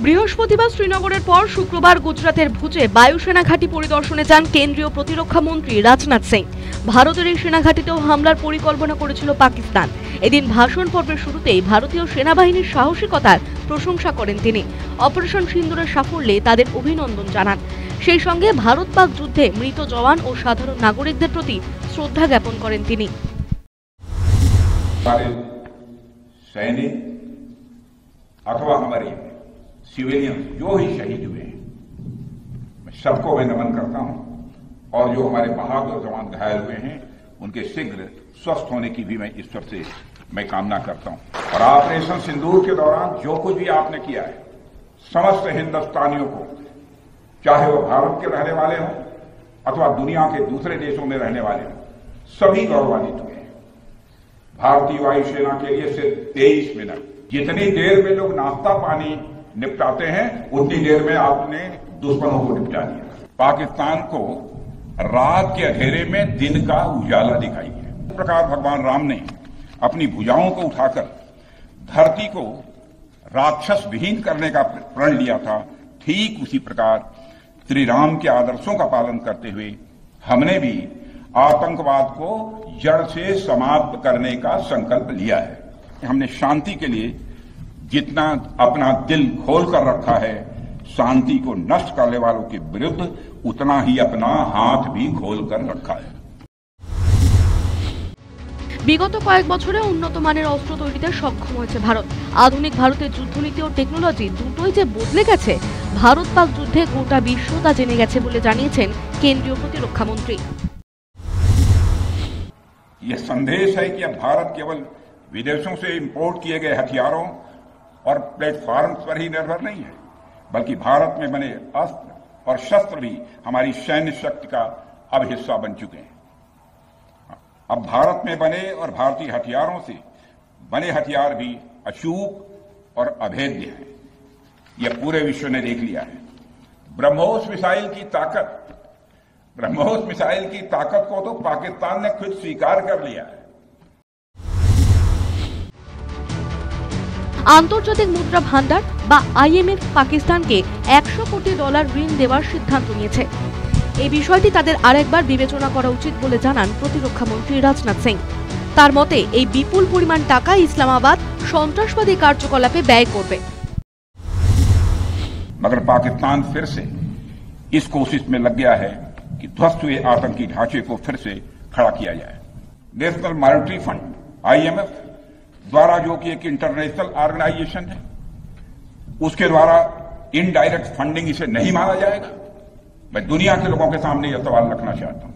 বৃহস্পতিবার শ্রীনগরের পর শুক্রবার গুজরাতের ভুজে বায়ুসেনা ঘাঁটি পরিদর্শনে যান কেন্দ্রীয় প্রতিরক্ষা মন্ত্রী রাজনাথ সিং। ভারতের এই সেনাঘাঁটিতেও হামলার পরিকল্পনা করেছিল পাকিস্তান। এদিন ভাষণ পর্বের শুরুতেই ভারতীয় সেনাবাহিনীর সাহসিকতার প্রশংসা করেন তিনি। অপারেশন সিন্দুরের সাফল্যে তাদের অভিনন্দন জানান। সেই সঙ্গে ভারত পাক যুদ্ধে মৃত জওয়ান ও সাধারণ নাগরিকদের প্রতি শ্রদ্ধা জ্ঞাপন করেন তিনি। अथवा हमारे सिविलियन जो ही शहीद हुए हैं, मैं सबको मैं नमन करता हूं और जो हमारे बहादुर जवान घायल हुए हैं उनके शीघ्र स्वस्थ होने की भी मैं ईश्वर से मैं कामना करता हूं। और ऑपरेशन सिंदूर के दौरान जो कुछ भी आपने किया है, समस्त हिंदुस्तानियों को, चाहे वो भारत के रहने वाले हों अथवा दुनिया के दूसरे देशों में रहने वाले हों, सभी गौरवान्वित हुए हैं। भारतीय वायुसेना के लिए सिर्फ 23 मिनट, जितनी देर में लोग नाश्ता पानी निपटाते हैं उतनी देर में आपने दुश्मनों को निपटा दिया। पाकिस्तान को रात के अंधेरे में दिन का उजाला दिखाई है। इस प्रकार भगवान राम ने अपनी भुजाओं को उठाकर धरती को राक्षस विहीन करने का प्रण लिया था, ठीक उसी प्रकार श्री राम के आदर्शों का पालन करते हुए हमने भी आतंकवाद को जड़ से समाप्त करने का संकल्प लिया है। हमने शांति के लिए जितना अपना दिल खोल कर रखा है, शांति को नष्ट करने वालों के विरुद्ध उतना ही अपना हाथ भी खोल कर रखा है। বিগত কয়েক বছরে উন্নত মানের অস্ত্র তৈরিতে সক্ষম হয়েছে ভারত। আধুনিক ভারতের যুদ্ধনীতি ও টেকনোলজি দুটোই যে বদলে গেছে, ভারত পাক যুদ্ধে গোটা বিশ্ব তা জেনে গেছে বলে জানিয়েছেন কেন্দ্রীয় প্রতিরক্ষা মন্ত্রী। यह संदेश है कि अब भारत केवल विदेशों से इंपोर्ट किए गए हथियारों और प्लेटफॉर्म्स पर ही निर्भर नहीं है, बल्कि भारत में बने अस्त्र और शस्त्र भी हमारी सैन्य शक्ति का अब हिस्सा बन चुके हैं। अब भारत में बने और भारतीय हथियारों से बने हथियार भी अचूक और अभेद्य हैं। यह पूरे विश्व ने देख लिया है। ब्रह्मोस मिसाइल की ताकत को तो पाकिस्तान ने खुद स्वीकार कर लिया है। আন্তর্জাতিক মুদ্রা ভান্ডার বা IMF পাকিস্তানকে $100 কোটি ঋণ দেওয়ার সিদ্ধান্ত নিয়েছে। এই বিষয়টি তাদের আরেকবার বিবেচনা করা উচিত বলে জানান প্রতিরক্ষা মন্ত্রী রাজনাথ সিং। তার মতে এই বিপুল পরিমাণ টাকা ইসলামাবাদ সন্ত্রাসবাদী কার্যকলাপে ব্যয় করবে। मगर पाकिस्तान फिर से इस कोशिश में लग गया है कि ध्वस्त हुए आतंकी ढांचे को फिर से खड़ा किया जाए। नेशनल मॉनेटरी फंड IMF द्वारा, जो कि एक इंटरनेशनल ऑर्गेनाइजेशन है, उसके द्वारा इनडायरेक्ट फंडिंग इसे नहीं माना जाएगा। मैं दुनिया के लोगों के सामने यह सवाल रखना चाहता हूं।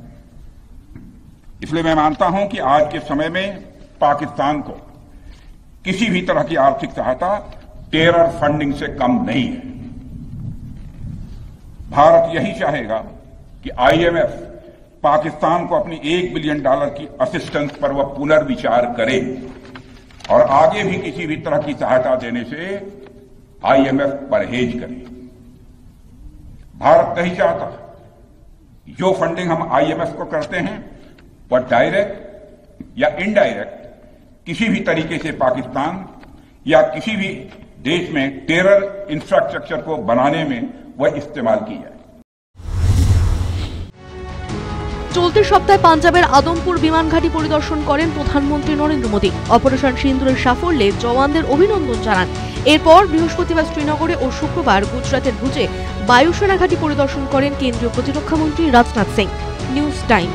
इसलिए मैं मानता हूं कि आज के समय में पाकिस्तान को किसी भी तरह की आर्थिक सहायता टेरर फंडिंग से कम नहीं है। भारत यही चाहेगा कि IMF पाकिस्तान को अपनी $1 बिलियन की असिस्टेंस पर वह पुनर्विचार करे और आगे भी किसी भी तरह की सहायता देने से IMF परहेज करे। भारत नहीं चाहता जो फंडिंग हम IMF को करते हैं वह डायरेक्ट या इनडायरेक्ट किसी भी तरीके से पाकिस्तान या किसी भी देश में टेरर इंफ्रास्ट्रक्चर को बनाने में वह इस्तेमाल की जाए। চলতি সপ্তাহে পাঞ্জাবের আদমপুর বিমান ঘাঁটি পরিদর্শন করেন প্রধানমন্ত্রী নরেন্দ্র মোদী। অপারেশন সিন্দুরের সাফল্যে জওয়ানদের অভিনন্দন জানান। এরপর বৃহস্পতিবার শ্রীনগরে ও শুক্রবার গুজরাতের ভুজে বায়ুসেনা ঘাঁটি পরিদর্শন করেন কেন্দ্রীয় প্রতিরক্ষা মন্ত্রী রাজনাথ সিং। News time.